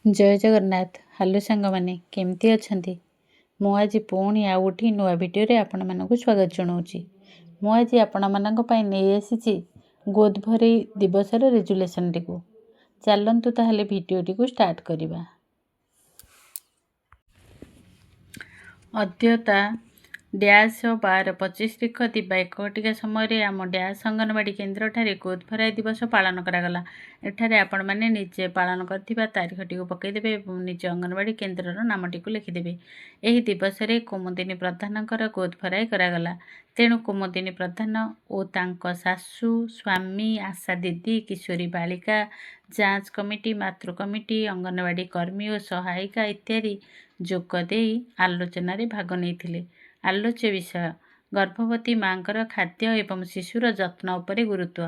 जय जगन्नाथ। हेलो सांग मैंने केमती अच्छंती। मु आज पुणी आउ गोटे नुआ भिडियो आपण मानक स्वागत जनाऊँगी। मु आज आपण मानक पई नहीं आसी गोदभरे दिवसर रेजुलेशन टी को चलतु ताहले भिडियो टी को स्टार्ट करिबा। अद्यता डैश 12:25 तारिख दिबा 1 समय आम डैश अंगनवाड़ी केन्द्र ठारे गोदभराई दिवस पालन करागला। एठारे आपण माने निजे पालन करथिबा तारीखटी को पकईदेवे और निज अंगनवाड़ी केन्द्रर नामटी को लिखिदेवे। एही दिवस रे कुमुदिनी प्रधानकर गोदभराई करागला। तेणु कुमुदिनी प्रधान और तांको सासू स्वामी आशा दीदी किशोरी बालिका जांच कमिटी मातृ कमिटी अंगनवाड़ी कर्मी और सहायिका इत्यादि जोगदे आलोचन भाग नहीं। आलोच्य विषय गर्भवती मांकर खाद्य एवं शिशुर जत्न उपरे गुरुत्व।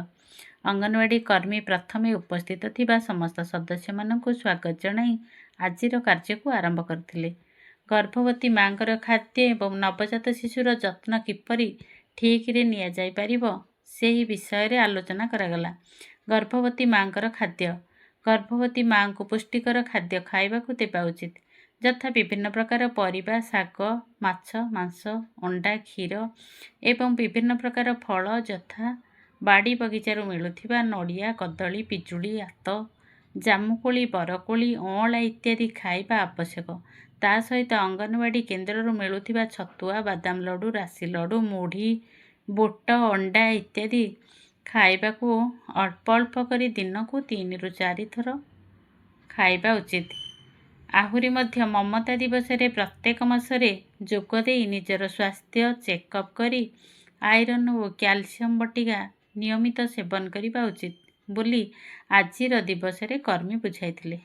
अंगनवाड़ी कर्मी प्रथमे उपस्थित थिबा समस्त सदस्य मानकु स्वागत जनाई आजिर कार्य को आरंभ करथिले। गर्भवती मांकर खाद्य एवं नवजात शिशुर जत्न किपरि ठीक रे निया जाई परिबो सेही विषय रे आलोचना करागला। गर्भवती मांकर खाद्य गर्भवती मां को पुष्टिकर खाद्य खाइबाकु देबा उचित, यथा विभिन्न प्रकार परिबा शाग माछ मांस अंडा क्षीर एवं विभिन्न प्रकार फल यथा बाड़ी बगीचारू मिलुथिबा नड़िया कदली पिजुली आत जामुकोली बरकोली अँला इत्यादि खाइबा आवश्यक। ता सहित अंगनवाड़ी केन्द्ररू मिलुथिबा छतुआ बादाम लड्डू राशि लड्डू मुढ़ी बोट अंडा इत्यादि खाइबाकू अल्प अल्प करी दिन को 3 ରୁ 4 थर खाइबा उचित। आहुरी मध्य ममता दिवस रे प्रत्येक मासरे जोगदे निजर स्वास्थ्य चेकअप करी आयरन और कैल्शियम बटिका नियमित सेवन करिबा उचित बोली आजिर दिवस रे कर्मी बुझाइथिले।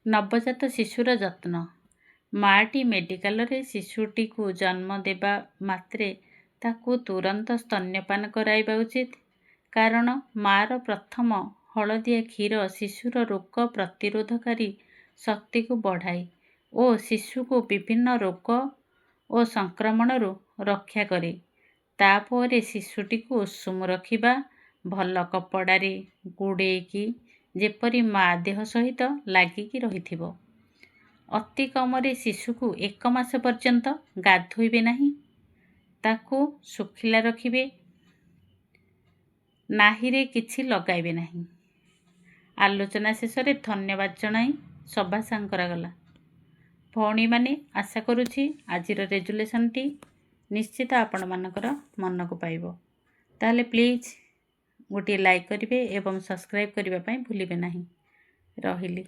नवजात शिशुर जत्न माटी मेडिकल रे शिशुटी को जन्म देबा मात्रे ताकू तुरंत स्तन्यपान कराइबा उचित, कारण मार प्रथम हलदिया क्षीर शिशुर रोग प्रतिरोधकारी शक्ति को बढ़ाई और शिशु को विभिन्न रोग और संक्रमण रक्षा करे। तापर शिशुटी को उषुम रखिबा भल कपड़ारे गुड़ेकी जेपरी माँ देह सहित लागिकी रहिथिबो। अति कमरे शिशु को 1 मास पर्यंत गाधोइबे नहीं, ताकू सुखिला रखिबे, नाहीरे किछि लगाइबे नहीं। आलोचना शेष रे धन्यवाद जनाई सभा सांग करागला। भौणी माने आशा करुछि आजिर रेजुलेशन टी निश्चित आपण मानकर मन को पाइबो। ताले प्लीज गोटे लाइक करिवे एवं सब्सक्राइब करिबा पई भूलिबे नहीं। रहिली।